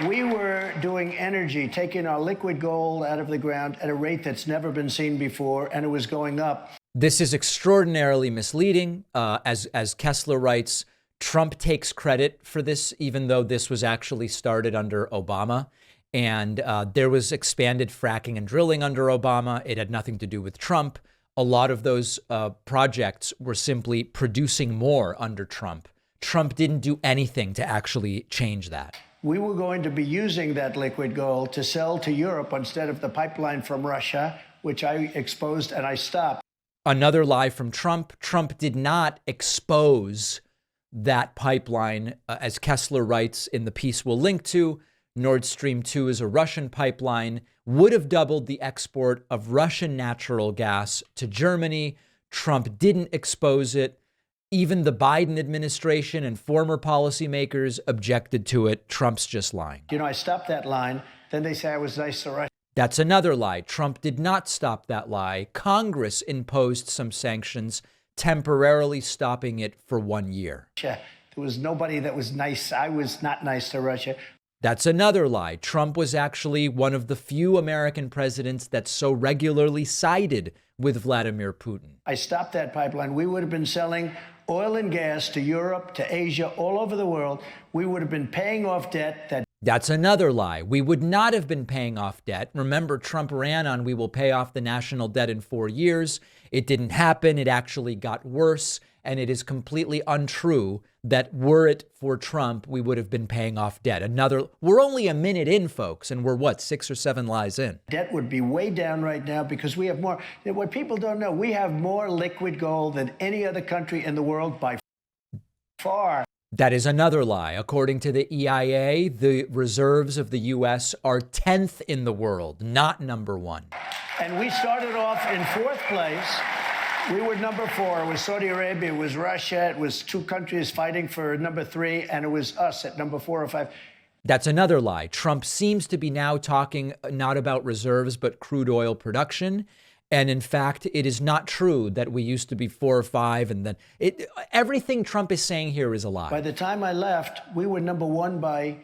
Speaker 14: We were doing energy, taking our liquid gold out of the ground at a rate that's never been seen before, and it was going up.
Speaker 1: This is extraordinarily misleading. As Kessler writes, Trump takes credit for this, even though this was actually started under Obama. And there was expanded fracking and drilling under Obama. It had nothing to do with Trump. A lot of those projects were simply producing more under Trump. Trump didn't do anything to actually change that.
Speaker 14: We were going to be using that liquid gold to sell to Europe instead of the pipeline from Russia, which I exposed and I stopped.
Speaker 1: Another lie from Trump. Trump did not expose that pipeline, as Kessler writes in the piece we'll link to. Nord Stream 2 is a Russian pipeline, would have doubled the export of Russian natural gas to Germany. Trump didn't expose it. Even the Biden administration and former policymakers objected to it. Trump's just lying.
Speaker 14: You know, I stopped that line. Then they say I was nice to Russia.
Speaker 1: That's another lie. Trump did not stop that lie. Congress imposed some sanctions, temporarily stopping it for 1 year.
Speaker 14: There was nobody that was nice. I was not nice to Russia.
Speaker 1: That's another lie. Trump was actually one of the few American presidents that so regularly sided with Vladimir Putin.
Speaker 14: I stopped that pipeline. We would have been selling oil and gas to Europe, to Asia, all over the world. We would have been paying off debt.
Speaker 1: That's another lie. We would not have been paying off debt. Remember, Trump ran on we will pay off the national debt in 4 years. It didn't happen. It actually got worse. And it is completely untrue that were it for Trump, we would have been paying off debt. We're only a minute in, folks, and we're 6 or 7 lies in.
Speaker 14: Debt would be way down right now because we have more. What people don't know, we have more liquid gold than any other country in the world by far.
Speaker 1: That is another lie. According to the EIA, the reserves of the U.S. are 10th in the world, not number 1.
Speaker 14: And we started off in 4th place. We were number 4. It was Saudi Arabia, it was Russia, it was 2 countries fighting for number 3, and it was us at number 4 or 5.
Speaker 1: That's another lie. Trump seems to be now talking not about reserves, but crude oil production. And in fact, it is not true that we used to be 4 or 5. And then everything Trump is saying here is a lie.
Speaker 14: By the time I left, we were number 1 by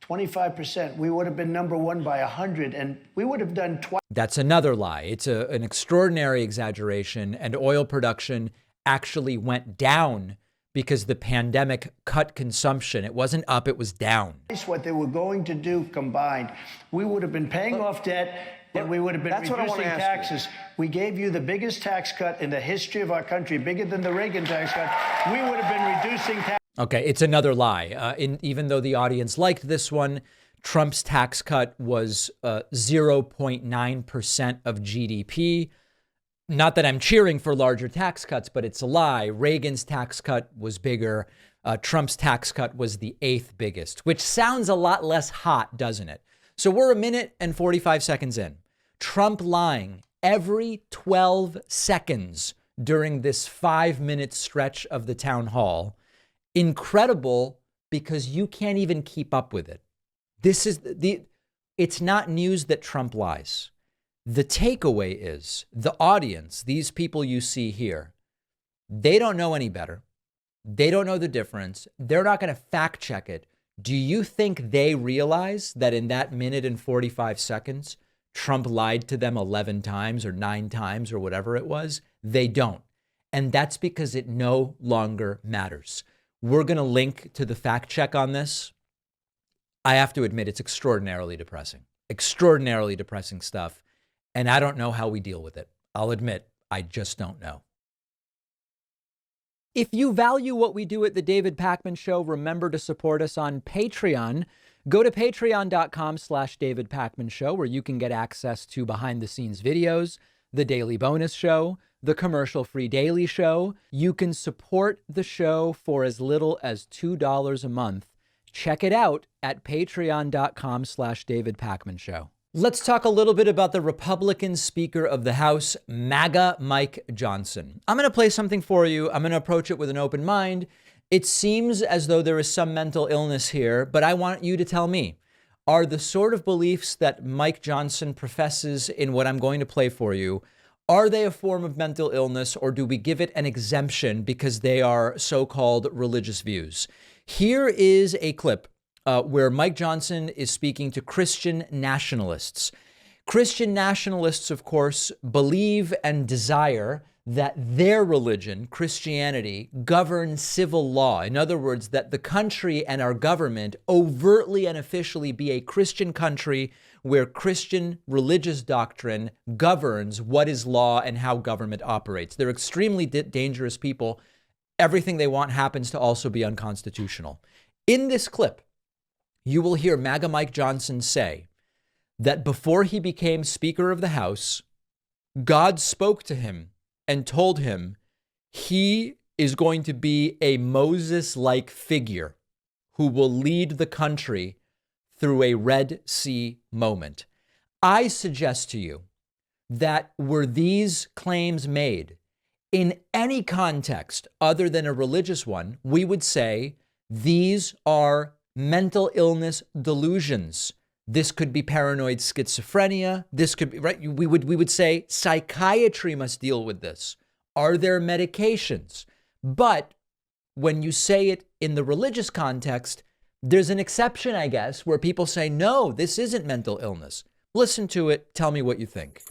Speaker 14: 25%. We would have been number 1 by 100, and we would have done twice.
Speaker 1: That's another lie. It's an extraordinary exaggeration, and oil production actually went down because the pandemic cut consumption. It wasn't up, it was down.
Speaker 14: What they were going to do combined, we would have been paying off debt, and we would have been reducing taxes. We gave you the biggest tax cut in the history of our country, bigger than the Reagan tax cut. We would have been reducing taxes.
Speaker 1: Okay, it's another lie. Even though the audience liked this one, Trump's tax cut was 0.9% of GDP. Not that I'm cheering for larger tax cuts, but it's a lie. Reagan's tax cut was bigger. Trump's tax cut was the 8th biggest, which sounds a lot less hot, doesn't it? So we're 1 minute and 45 seconds in. Trump lying every 12 seconds during this 5-minute stretch of the town hall. Incredible because you can't even keep up with it. It's not news that Trump lies. The takeaway is the audience, these people you see here, they don't know any better. They don't know the difference. They're not going to fact check it. Do you think they realize that in that minute and 45 seconds, Trump lied to them 11 times or 9 times or whatever it was? They don't. And that's because it no longer matters. We're going to link to the fact check on this. I have to admit, it's extraordinarily depressing stuff. And I don't know how we deal with it. I'll admit, I just don't know. If you value what we do at The David Pakman Show, remember to support us on Patreon. Go to patreon.com/David Pakman Show, where you can get access to behind the scenes videos, the daily bonus show, the commercial-free daily show. You can support the show for as little as $2 a month. Check it out at patreon.com/David Pakman Show. Let's talk a little bit about the Republican Speaker of the House, MAGA Mike Johnson. I'm going to play something for you. I'm going to approach it with an open mind. It seems as though there is some mental illness here, but I want you to tell me, are the sort of beliefs that Mike Johnson professes in what I'm going to play for you, are they a form of mental illness, or do we give it an exemption because they are so-called religious views? Here is a clip where Mike Johnson is speaking to Christian nationalists. Christian nationalists, of course, believe and desire that their religion, Christianity, governs civil law. In other words, that the country and our government overtly and officially be a Christian country where Christian religious doctrine governs what is law and how government operates. They're extremely dangerous people. Everything they want happens to also be unconstitutional. In this clip, you will hear MAGA Mike Johnson say that before he became Speaker of the House, God spoke to him and told him he is going to be a Moses-like figure who will lead the country through a Red Sea moment. I suggest to you that were these claims made in any context other than a religious one, we would say these are mental illness delusions. This could be paranoid schizophrenia. This could be, right? We would say psychiatry must deal with this. Are there medications? But when you say it in the religious context, there's an exception, I guess, where people say, no, this isn't mental illness. Listen to it. Tell me what you think.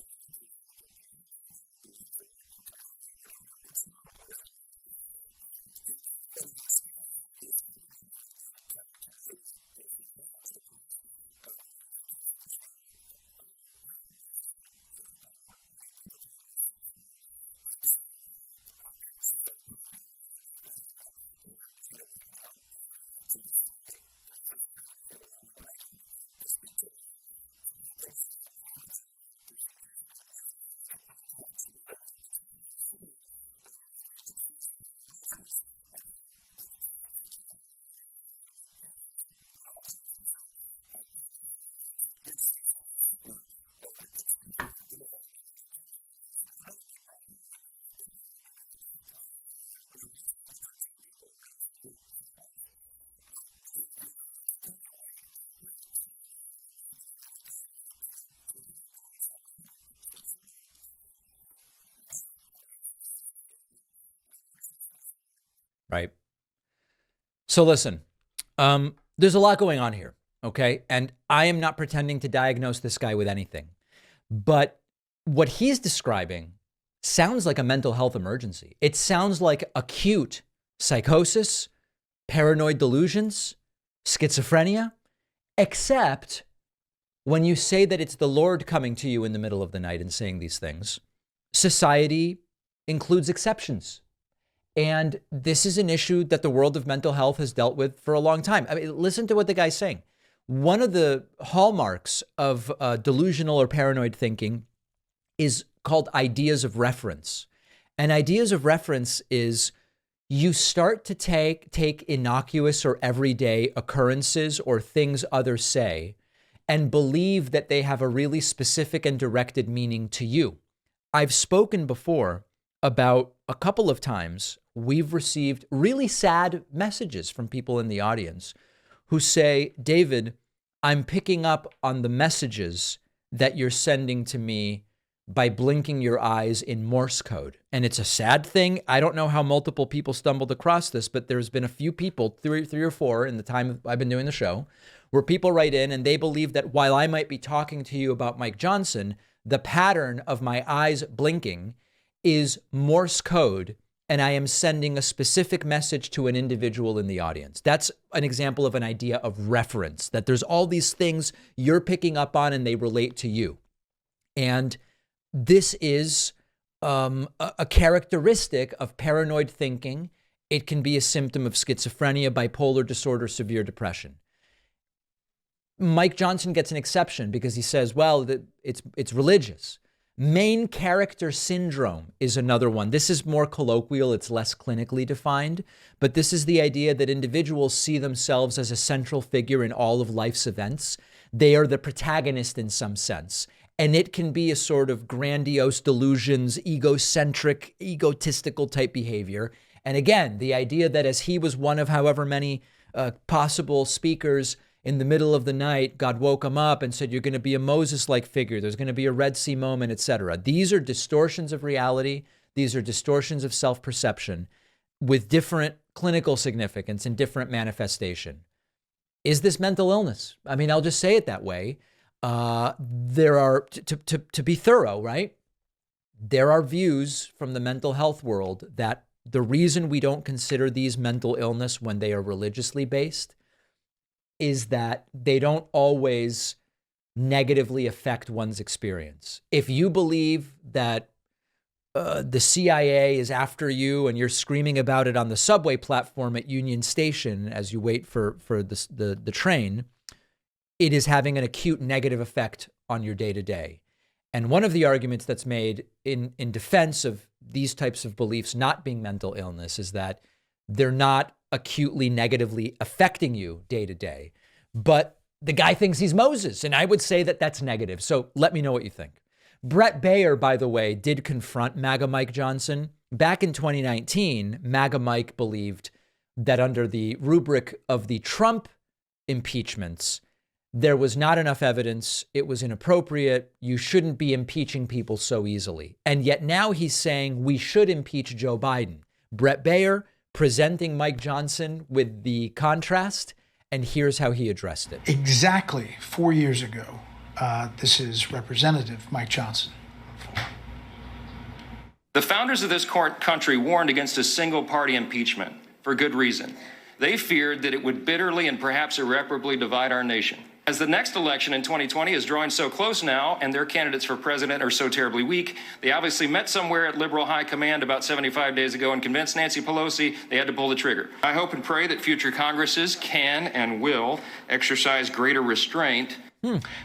Speaker 1: Right. So listen, there's a lot going on here, okay? And I am not pretending to diagnose this guy with anything. But what he's describing sounds like a mental health emergency. It sounds like acute psychosis, paranoid delusions, schizophrenia, except when you say that it's the Lord coming to you in the middle of the night and saying these things, society includes exceptions. And this is an issue that the world of mental health has dealt with for a long time. I mean, listen to what the guy's saying. One of the hallmarks of delusional or paranoid thinking is called ideas of reference. And ideas of reference is you start to take innocuous or everyday occurrences or things others say and believe that they have a really specific and directed meaning to you. I've spoken before about a couple of times we've received really sad messages from people in the audience who say, David, I'm picking up on the messages that you're sending to me by blinking your eyes in Morse code. And it's a sad thing. I don't know how multiple people stumbled across this, but there's been a few people, three or four in the time I've been doing the show, where people write in and they believe that while I might be talking to you about Mike Johnson, the pattern of my eyes blinking is Morse code and I am sending a specific message to an individual in the audience. That's an example of an idea of reference, that there's all these things you're picking up on and they relate to you. And this is a characteristic of paranoid thinking. It can be a symptom of schizophrenia, bipolar disorder, severe depression. Mike Johnson gets an exception because he says, well, it's religious. Main character syndrome is another one. This is more colloquial. It's less clinically defined, but this is the idea that individuals see themselves as a central figure in all of life's events. They are the protagonist in some sense. And it can be a sort of grandiose delusions, egocentric, egotistical type behavior. And again, the idea that as he was one of however many possible speakers, in the middle of the night, God woke him up and said, you're going to be a Moses-like figure. There's going to be a Red Sea moment, etc. These are distortions of reality. These are distortions of self-perception with different clinical significance and different manifestation. Is this mental illness? I mean, I'll just say it that way. There are, to be thorough, right? There are views from the mental health world that the reason we don't consider these mental illness when they are religiously based is that they don't always negatively affect one's experience. If you believe that the CIA is after you and you're screaming about it on the subway platform at Union Station as you wait for the train, it is having an acute negative effect on your day-to-day. And one of the arguments that's made in defense of these types of beliefs not being mental illness is that they're not acutely negatively affecting you day to day. But the guy thinks he's Moses, and I would say that that's negative. So let me know what you think. Brett Baer, by the way, did confront MAGA Mike Johnson. Back in 2019, MAGA Mike believed that under the rubric of the Trump impeachments, there was not enough evidence. It was inappropriate. You shouldn't be impeaching people so easily. And yet now he's saying we should impeach Joe Biden. Brett Baer presenting Mike Johnson with the contrast, and here's how he addressed it.
Speaker 16: Exactly 4 years ago, this is Representative Mike Johnson.
Speaker 17: The founders of this country warned against a single-party impeachment for good reason. They feared that it would bitterly and perhaps irreparably divide our nation. As the next election in 2020 is drawing so close now and their candidates for president are so terribly weak, they obviously met somewhere at liberal high command about 75 days ago and convinced Nancy Pelosi they had to pull the trigger. I hope and pray that future Congresses can and will exercise greater restraint.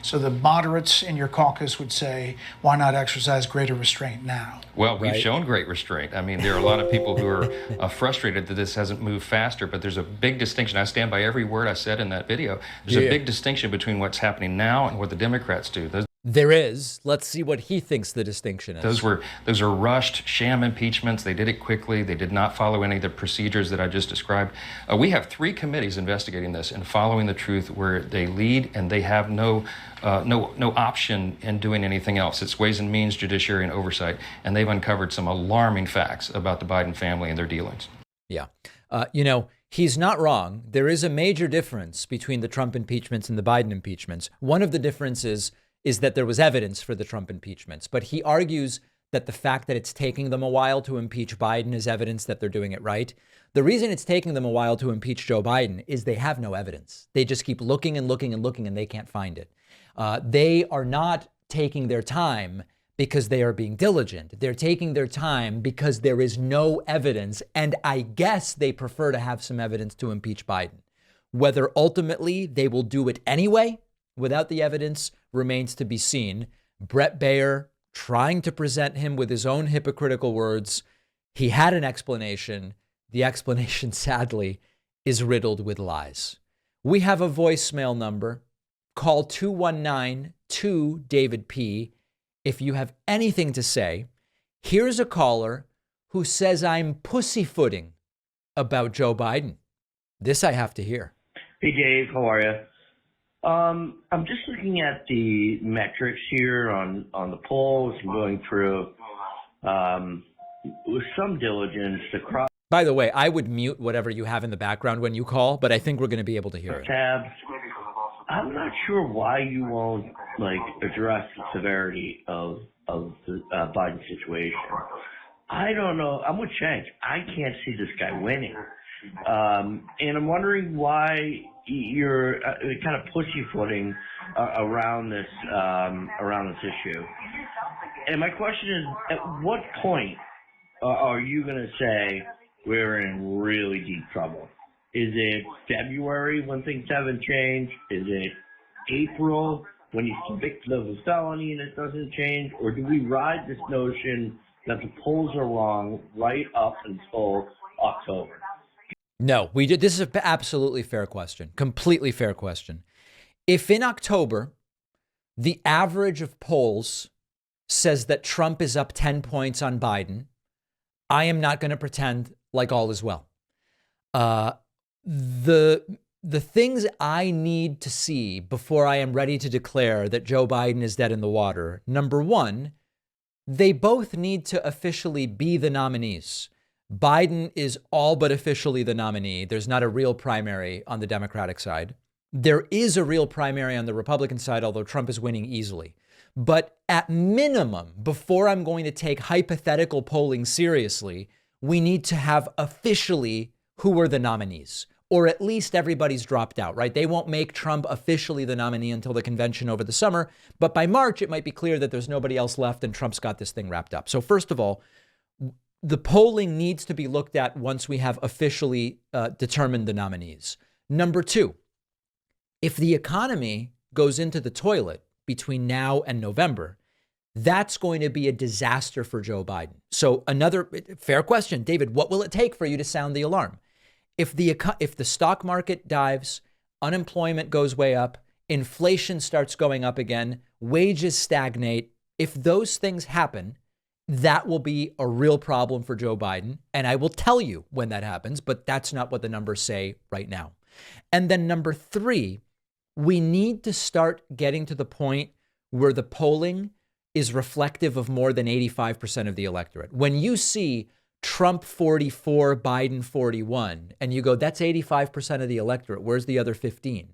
Speaker 16: So the moderates in your caucus would say, why not exercise greater restraint now?
Speaker 17: Well, we've shown great restraint. I mean, there are a lot of people who are frustrated that this hasn't moved faster, but there's a big distinction. I stand by every word I said in that video. There's a big distinction between what's happening now and what the Democrats do.
Speaker 1: There is. Let's see what he thinks the distinction is.
Speaker 17: Those are rushed sham impeachments. They did it quickly. They did not follow any of the procedures that I just described. We have 3 committees investigating this and following the truth where they lead, and they have no option in doing anything else. It's Ways and Means, Judiciary, and Oversight, and they've uncovered some alarming facts about the Biden family and their dealings.
Speaker 1: Yeah. He's not wrong. There is a major difference between the Trump impeachments and the Biden impeachments. One of the differences is that there was evidence for the Trump impeachments, but he argues that the fact that it's taking them a while to impeach Biden is evidence that they're doing it right. The reason it's taking them a while to impeach Joe Biden is they have no evidence. They just keep looking and looking and looking, and they can't find it. They are not taking their time because they are being diligent. They're taking their time because there is no evidence, and I guess they prefer to have some evidence to impeach Biden. Whether ultimately they will do it anyway without the evidence remains to be seen. Brett Baer trying to present him with his own hypocritical words. He had an explanation. The explanation, sadly, is riddled with lies. We have a voicemail number. Call 219-2-DAVID-P if you have anything to say. Here's a caller who says I'm pussyfooting about Joe Biden. This I have to hear.
Speaker 18: Hey, Dave. How are you? I'm just looking at the metrics here on the polls and going through with some diligence the crop.
Speaker 1: By the way, I would mute whatever you have in the background when you call, but I think we're going to be able to hear it.
Speaker 18: Tabs. I'm not sure why you won't address the severity of the Biden situation. I don't know. I'm with Shank. I can't see this guy winning. And I'm wondering why you're kind of pussyfooting around this issue. And my question is, at what point are you going to say we're in really deep trouble? Is it February when things haven't changed? Is it April when he's convicted of a felony and it doesn't change? Or do we ride this notion that the polls are wrong right up until October?
Speaker 1: No, we did. This is an absolutely fair question. Completely fair question. If in October, the average of polls says that Trump is up 10 points on Biden, I am not going to pretend like all is well. The things I need to see before I am ready to declare that Joe Biden is dead in the water. Number one, they both need to officially be the nominees. Biden is all but officially the nominee. There's not a real primary on the Democratic side. There is a real primary on the Republican side, although Trump is winning easily. But at minimum, before I'm going to take hypothetical polling seriously, we need to have officially who are the nominees, or at least everybody's dropped out, right? They won't make Trump officially the nominee until the convention over the summer. But by March, it might be clear that there's nobody else left and Trump's got this thing wrapped up. So first of all, the polling needs to be looked at once we have officially determined the nominees. Number two, if the economy goes into the toilet between now and November, that's going to be a disaster for Joe Biden. So another fair question, David, what will it take for you to sound the alarm? If the stock market dives, unemployment goes way up, inflation starts going up again, wages stagnate, if those things happen, that will be a real problem for Joe Biden. And I will tell you when that happens, but that's not what the numbers say right now. And then number three, we need to start getting to the point where the polling is reflective of more than 85% of the electorate. When you see Trump 44, Biden 41, and you go, that's 85% of the electorate, where's the other 15?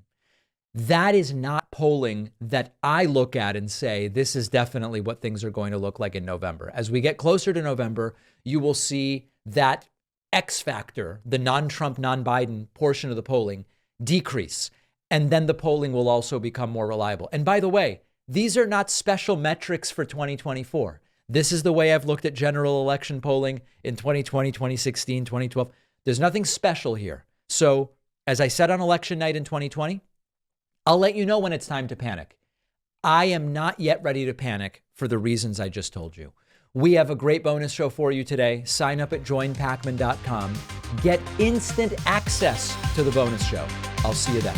Speaker 1: That is not polling that I look at and say, this is definitely what things are going to look like in November. As we get closer to November, you will see that X factor, the non-Trump, non-Biden portion of the polling, decrease. And then the polling will also become more reliable. And by the way, these are not special metrics for 2024. This is the way I've looked at general election polling in 2020, 2016, 2012. There's nothing special here. So as I said on election night in 2020, I'll let you know when it's time to panic. I am not yet ready to panic for the reasons I just told you. We have a great bonus show for you today. Sign up at joinpacman.com. Get instant access to the bonus show. I'll see you then.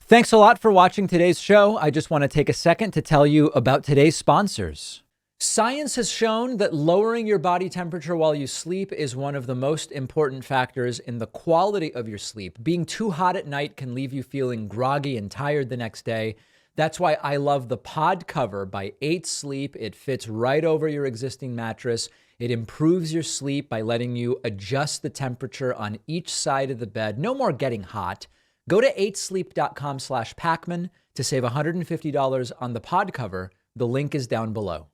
Speaker 1: Thanks a lot for watching today's show. I just want to take a second to tell you about today's sponsors. Science has shown that lowering your body temperature while you sleep is one of the most important factors in the quality of your sleep. Being too hot at night can leave you feeling groggy and tired the next day. That's why I love the Pod Cover by 8 Sleep. It fits right over your existing mattress. It improves your sleep by letting you adjust the temperature on each side of the bed. No more getting hot. Go to 8sleep.com/Pacman to save $150 on the Pod Cover. The link is down below.